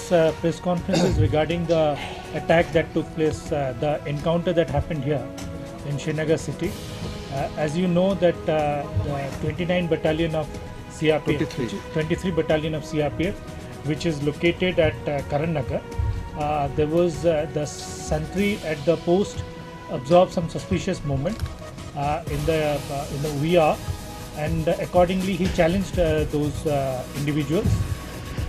press conference is regarding the attack that took place, the encounter that happened here in Srinagar city. As you know that the 29 battalion of CRPF, 23 battalion of CRPF, which is located at Karan Nagar, there was the sentry at the post observed some suspicious movement in the VR, and accordingly he challenged those individuals.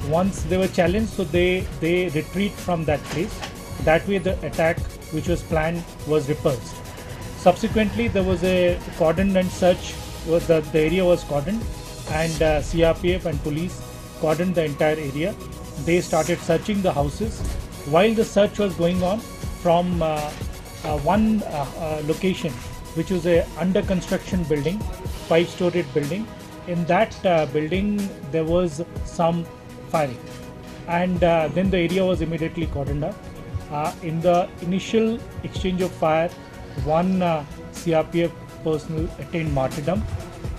Once they were challenged, so they retreat from that place. That way the attack which was planned was repulsed. Subsequently there was a cordon and search. The area was cordoned, and CRPF and police cordoned the entire area. They started searching the houses. While the search was going on, from one location, which was a under construction building, 5-storied building, in that building there was some firing, and then the area was immediately cordoned up. In the initial exchange of fire, one CRPF personnel attained martyrdom,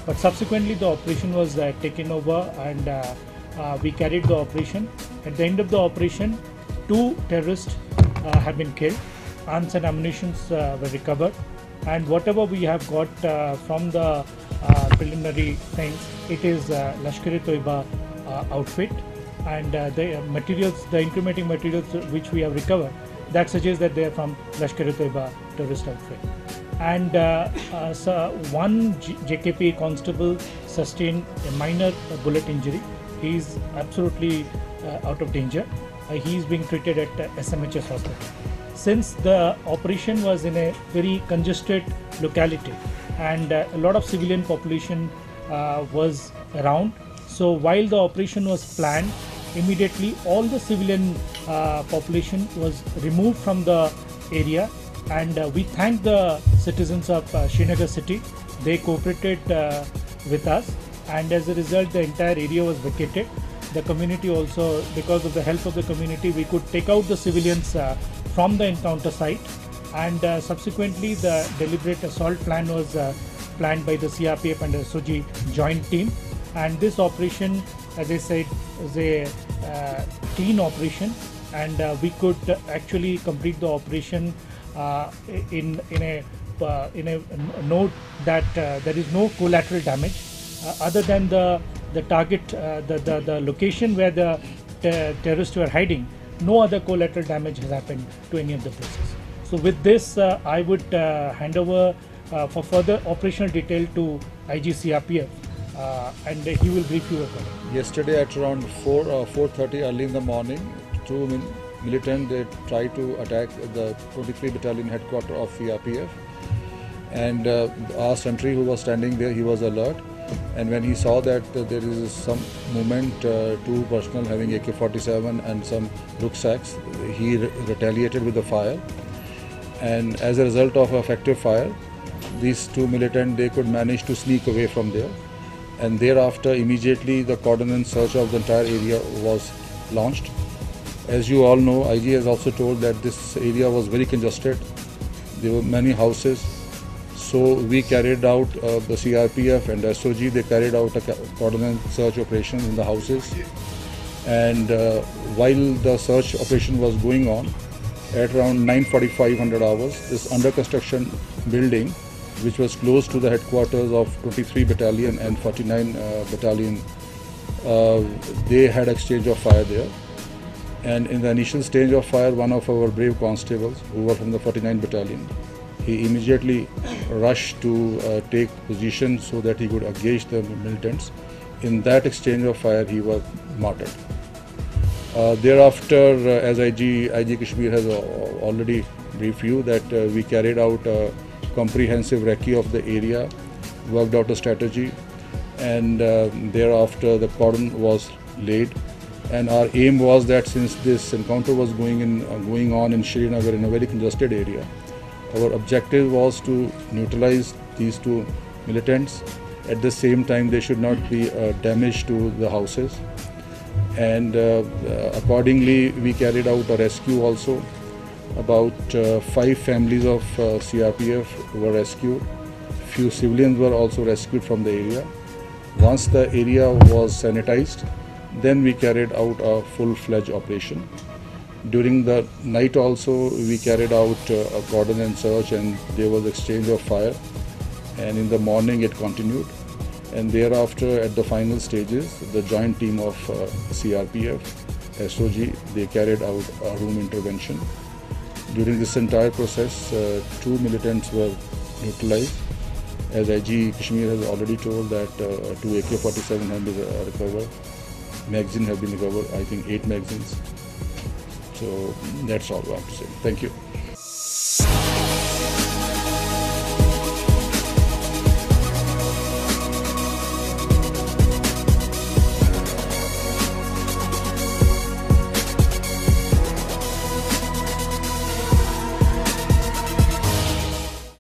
but subsequently the operation was taken over, and we carried the operation. At the end of the operation, 2 terrorists have been killed. Arms and ammunition were recovered, and whatever we have got from the preliminary things, it is Lashkar-e-Toiba outfit, and the materials, the incriminating materials which we have recovered, that suggests that they are from Lashkar-e-Toiba terrorist outfit. And so one JKP constable sustained a minor bullet injury. He is absolutely out of danger. He is being treated at SMHS hospital. Since the operation was in a very congested locality and a lot of civilian population was around, so while the operation was planned, immediately all the civilian population was removed from the area, and we thank the citizens of Srinagar city. They cooperated with us, and as a result the entire area was vacated. The community also, because of the help of the community, we could take out the civilians from the encounter site, and subsequently the deliberate assault plan was planned by the CRPF and the SOG joint team. And this operation, as I said, is a clean operation, and we could actually complete the operation in a note that there is no collateral damage other than the target, the location where the terrorists were hiding. No other collateral damage has happened to any of the places. So with this, I would hand over for further operational detail to IG CRPF, and he will brief you about it. Yesterday at around 4:30 early in the morning, 2 militants, they tried to attack the 23 Battalion headquarters of CRPF, and our sentry who was standing there, he was alert, and when he saw that there is some movement, 2 personnel having AK-47 and some rucksacks, he retaliated with the fire, and as a result of effective fire, these 2 militants, they could manage to sneak away from there, and thereafter immediately the cordon and search of the entire area was launched. As you all know, IG has also told that this area was very congested. There were many houses. So we carried out, the CRPF and SOG, they carried out a cordon and search operation in the houses. And while the search operation was going on, at around 9:45 hours, this under construction building, which was close to the headquarters of 23 Battalion and 49 Battalion, they had exchange of fire there. And in the initial stage of fire, one of our brave constables, who were from the 49 Battalion, he immediately rushed to take position so that he could engage the militants. In that exchange of fire, he was martyred. Thereafter, as IG Kashmir has already briefed you, that we carried out a comprehensive recce of the area, worked out a strategy, and thereafter the cordon was laid. And our aim was that since this encounter was going on in Srinagar in a very congested area, our objective was to neutralize these 2 militants. At the same time, there should not be damage to the houses. And accordingly, we carried out a rescue also. About 5 families of CRPF were rescued. Few civilians were also rescued from the area. Once the area was sanitized, Then we carried out a full-fledged operation. During the night also we carried out a cordon and search, and there was exchange of fire, and in the morning it continued, and thereafter at the final stages the joint team of CRPF, SOG, they carried out a room intervention. During this entire process 2 militants were neutralized. As IG Kashmir has already told that 2 AK-47 have been recovered, magazines have been recovered, I think 8 magazines. So that's all I have to say. Thank you.